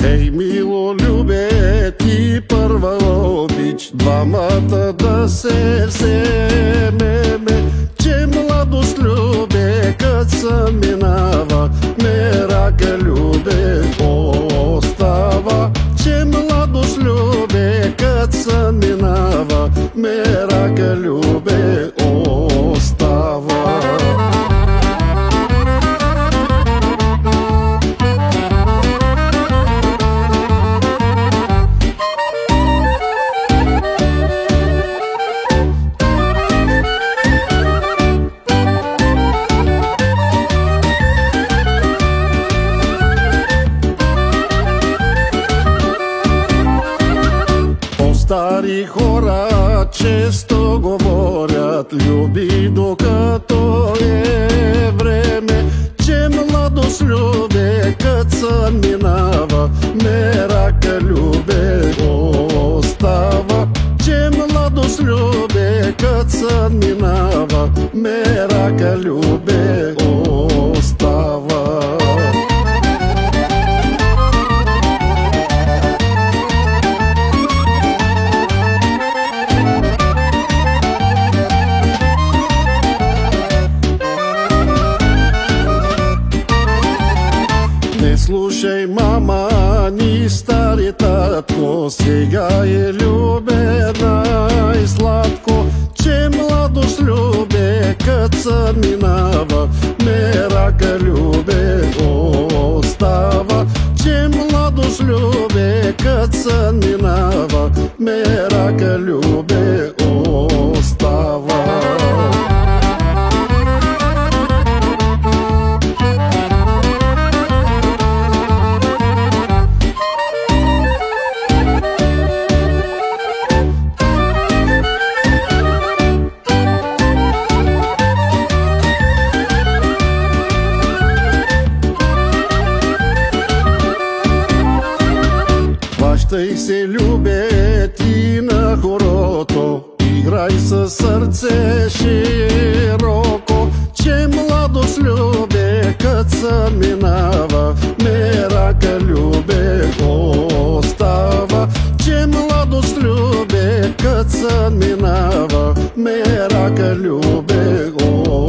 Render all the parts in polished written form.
Ей, мило, любе, ти първа обич, двамата да се вземеме, че младост, любе, кът се минава, мерака, любе, остава. Че младост, любе, кът се минава, мерака, любе, остава. Стари хора често говорят, люби докато е време, че младост, любе, кът се минава, мерака, любе, остава. Че младост, любе, кът се минава, мерака, любе, остава. Не слушай, мама, ни стари татко, сега е, любе, най-сладко. Че младост, любе, кът се минава, мерака, любе, остава. Че младост, любе, кът се минава, мерака, любе, остава. Хващай се, любе, ти на хорото, играй със сърце широко. Че младост, любе, кът се минава, мерака, любе, остава. Че младост, любе, кът се минава, мерака, любе,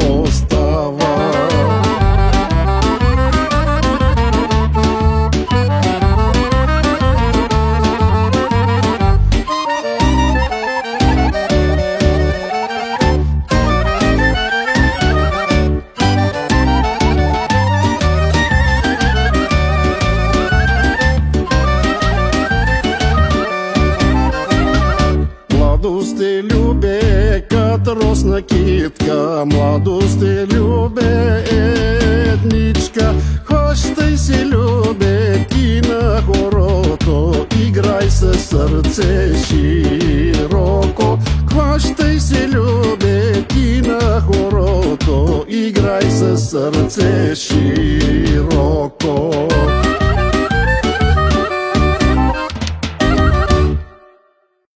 остава. Младост е, любе, кът росна китка, младост е, любе, едничка. Хващай се, любе, ти на хорото, играй със сърце широко. Хващай се, любе, ти на хорото, играй със сърце широко.